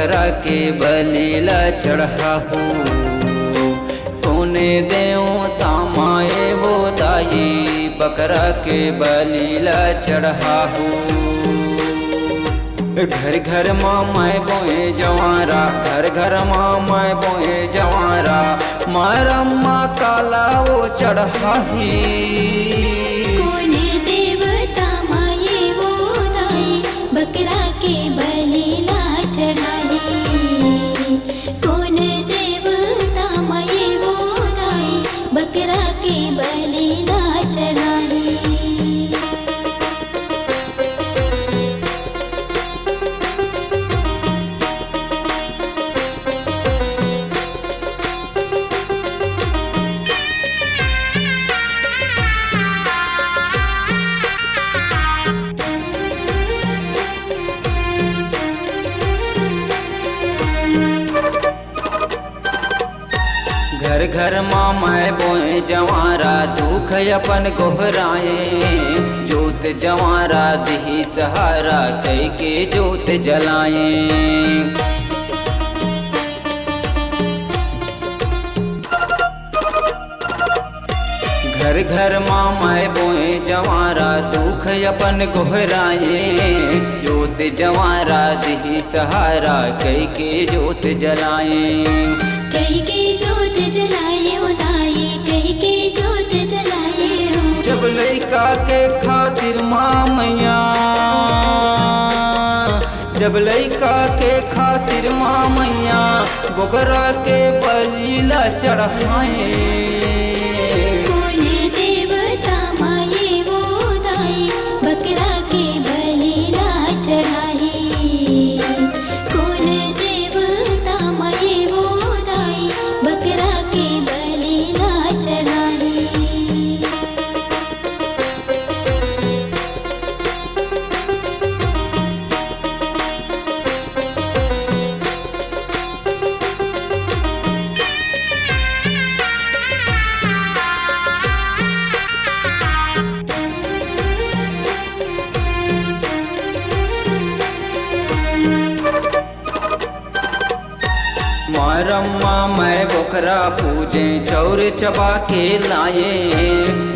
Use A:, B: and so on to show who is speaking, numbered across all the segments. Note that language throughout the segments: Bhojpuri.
A: बकरा के बलीला चढ़ाहू। कोने देवता माए वो दाई बकरा के बलीला चढ़ाहू। घर घर माँ मैं बोए जवारा, घर घर माँ मैं बोए जवारा, मारम्मा काला वो चढ़ाही।
B: कोने देवता माये वो दाई बकरा के बलीला चढ़ाही। कौन देवता माये वो दाई बकरा के बलीला चढ़ाही।
A: घर घर माँ मैं बोए जवारा, दुख अपन गोहराए। जोत जवारा दिही सहारा, कई के जोत जलाए। घर घर माँ मैं बोए जवारा, दुख अपन गोहराए। जोत जवारा दिही सहारा, कई के जोत जलाए।
B: कई के जोत जलाए हो दाई, कई के जोत जलाए हो।
A: जब लइका के खातिर माँ मैया, जब लइका के खातिर माँ मैया बकरा के बलीला चढ़ाए।
B: कौन देवता माये वो दाई बकरा के बलीला चढ़ाही। कौन देवता माये वो दाई बकरा के बलीला चढ़ाही।
A: मारम्मा मैं बकरा पूजे चौर चबा के लाए।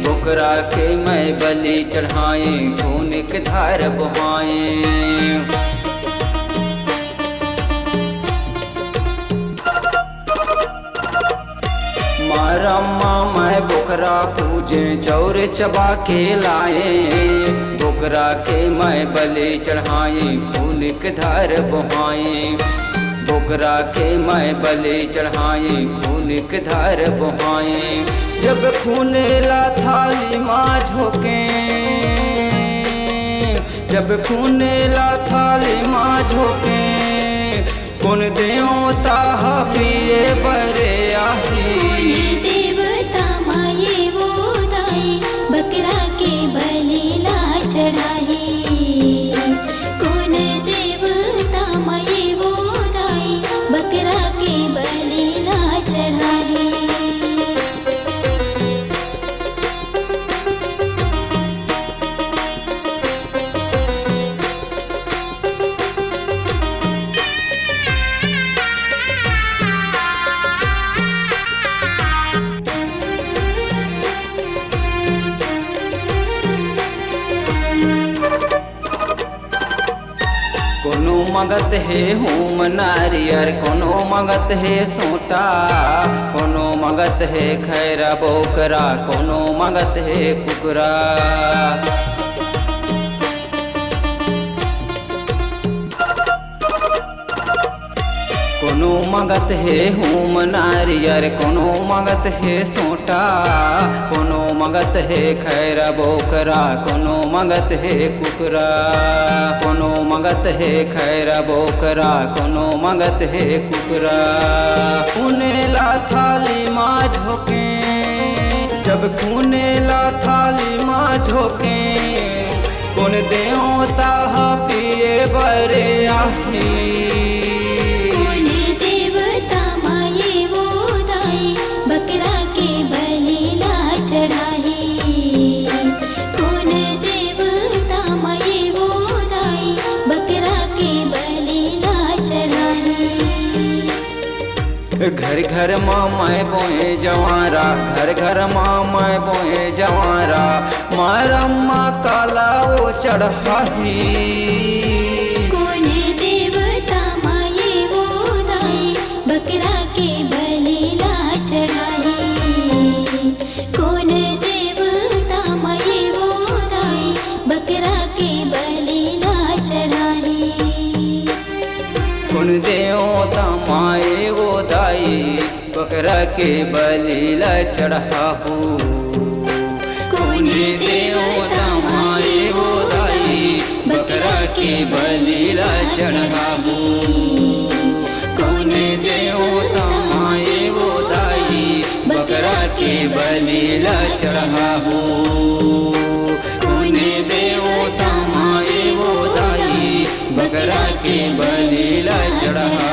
A: बकरा के मैं बलि चढ़ाए, खून के धार बहाए। मारम्मा मैं बकरा पूजे चौर चबा के लाए। बकरा के मैं बलि चढ़ाए, खून के धार बहाए। बकरा के मैं बलि चढ़ाए, खून के धार बहाए। जब खून ला थाली माँ झोंके, जब खून ला थाली माँ झोंके, कौन देवता पिए बरे आही।
B: कौन देवता माये वो दाई बकरा के बलीला चढ़ाही। कौन देवता माये वो दाई बकरा के बलीला चढ़ाही।
A: कोनो मगत है होम नारियर, कोनो मगत है सोटा, कोनो मगत है खैरा बोकरा, कोनो मगत है कुकरा। कोनो मगत है होम नारियर, कोनो मगत है सोटा, कोनो मगत है खैरा बोकरा, कोनो मगत है कुकरा। कोनो मगत है खैरा बोकरा, कोनो मगत है कुकरा। खूने ला थाली माँ झोंके, जब खूने ला थाली माँ झोंके, कौन देवता पिए बरे आही।
B: कौन देवता माये वो दाई बकरा के बलीला चढ़ाही। कौन देवता माये वो दाई बकरा के बलीला चढ़ाही।
A: घर घर माँ मैं बोए जवारा, घर घर माँ मैं बोए जवारा, मारम्मा काला वो चढ़ाही।
B: कौन देवता माये वो दाई, बकरा के बलिला चढ़ाई। कौन देवता माये वो दाई, बकरा के बलिला चढ़ाई।
A: कौन देवता माए वो दाई, बकरा के बलिला चढ़ाहू।
B: कौन देवता माये वो दाई, बकरा के बलिला चढ़ाई।
A: कौन देवता माए वो दाई, बकरा के बलिला चढ़ाहू। कौन देवता माए वो दाई, बकरा के बलिला चढ़ाहू।